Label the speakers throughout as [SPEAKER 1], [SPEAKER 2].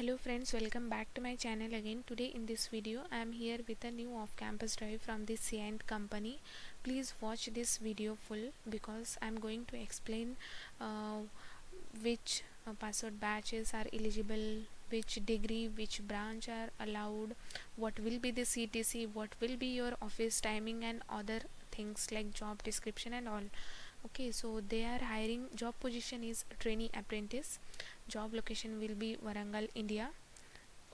[SPEAKER 1] Hello friends, welcome back to my channel again. Today in this video I am here with a new off-campus drive from the Cyient company. Please watch this video full because I am going to explain which password batches are eligible, which degree, which branch are allowed, what will be the CTC, what will be your office timing and other things like job description and all. Okay, so they are hiring. Job position is trainee apprentice. Job location will be Warangal, India.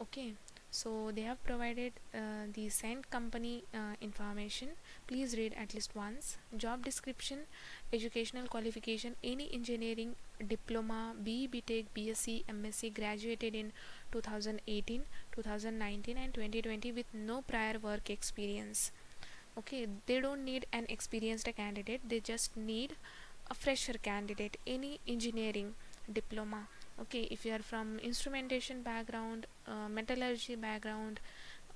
[SPEAKER 1] Okay, so they have provided the Cyient company information. Please read at least once. Job description: educational qualification, any engineering diploma, BE, BTech, BSc, MSc graduated in 2018, 2019 and 2020 with no prior work experience. Okay, they don't need an experienced candidate, they just need a fresher candidate, any engineering diploma. Okay, if you are from instrumentation background, metallurgy background,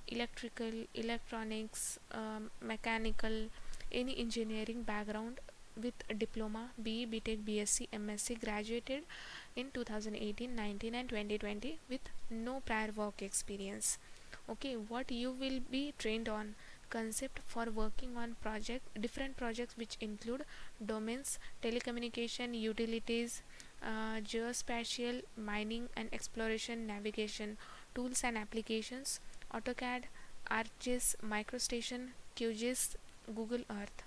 [SPEAKER 1] electrical, electronics, mechanical, any engineering background with a diploma, BE, BTech, BSc, MSc graduated in 2018, 19 and 2020 with no prior work experience. Okay, what you will be trained on: concept for working on different projects which include domains, telecommunication, utilities, geospatial, mining and exploration, navigation, tools and applications, AutoCAD, ArcGIS, MicroStation, QGIS, Google Earth.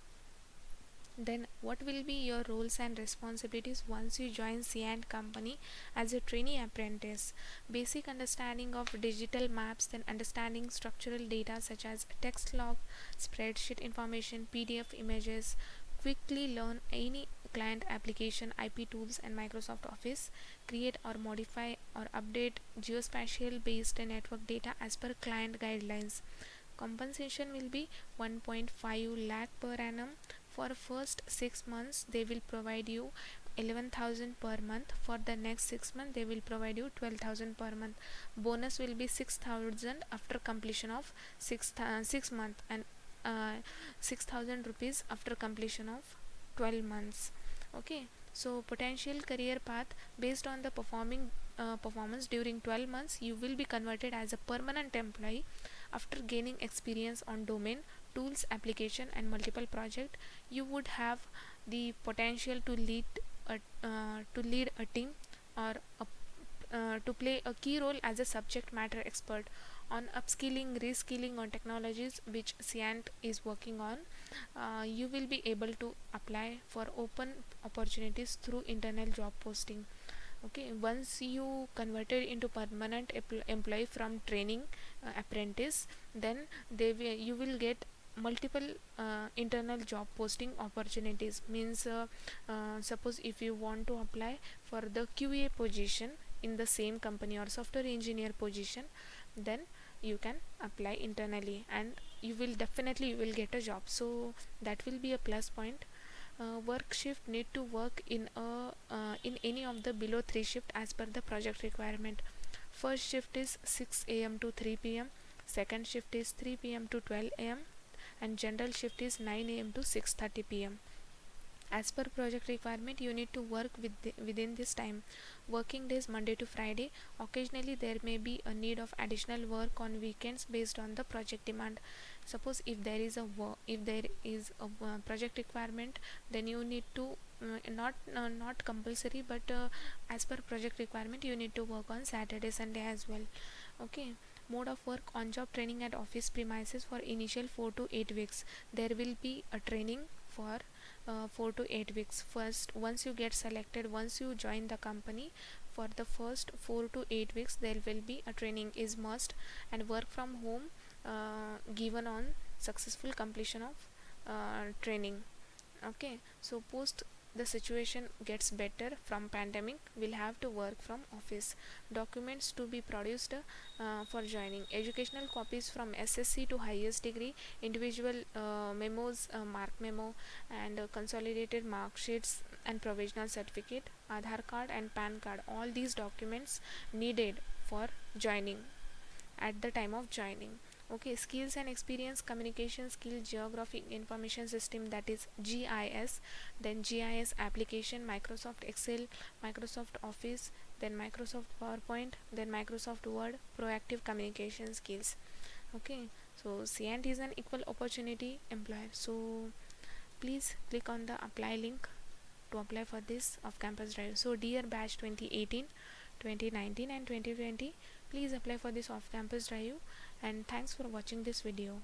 [SPEAKER 1] Then what will be your roles and responsibilities once you join Cyient company as a trainee apprentice? Basic understanding of digital maps, then understanding structural data such as text log, spreadsheet information, PDF images. Quickly learn any client application, IP tools and Microsoft Office. Create or modify or update geospatial based network data as per client guidelines. Compensation will be 1.5 lakh per annum. For first 6 months they will provide you 11,000 per month. For the next 6 months they will provide you 12,000 per month. Bonus will be 6,000 after completion of 6 months, and 6,000 rupees after completion of 12 months. Okay, so potential career path: based on the performance during 12 months you will be converted as a permanent employee. After gaining experience on domain, tools, application and multiple project, you would have the potential to lead a team, or to play a key role as a subject matter expert on upskilling, reskilling on technologies which Cyient is working on. You will be able to apply for open opportunities through internal job posting. Okay, once you converted into permanent employee from training apprentice, then you will get multiple internal job posting opportunities. Means suppose if you want to apply for the QA position in the same company or software engineer position, then you can apply internally and you will get a job, so that will be a plus point. Work shift: need to work in any of the below 3 shift as per the project requirement. First shift is 6 a.m. to 3 p.m., second shift is 3 p.m. to 12 a.m., and general shift is 9 a.m. to 6:30 p.m. As per project requirement you need to work within this time. Working days: Monday to Friday. Occasionally there may be a need of additional work on weekends based on the project demand. Suppose if there is a project requirement, then you need to not compulsory, but as per project requirement you need to work on Saturday, Sunday as well. Okay, mode of work: on job training at office premises for initial 4 to 8 weeks. There will be a training for 4 to 8 weeks. First, once you get selected, once you join the company, for the first 4 to 8 weeks there will be a training is must, and work from home given on successful completion of training. Okay, so post the situation gets better from pandemic, we'll have to work from office. Documents to be produced for joining: educational copies from SSC to highest degree, individual memos, mark memo and consolidated mark sheets and provisional certificate, Aadhaar card and PAN card. All these documents needed for joining at the time of joining. Okay, skills and experience: communication skill, geographic information system, that is GIS, then GIS application, Microsoft Excel, Microsoft Office, then Microsoft PowerPoint, then Microsoft Word, proactive communication skills. Okay, so Cyient is an equal opportunity employer, so please click on the apply link to apply for this off campus drive. So dear batch 2018, 2019 and 2020, please apply for this off campus drive, and thanks for watching this video.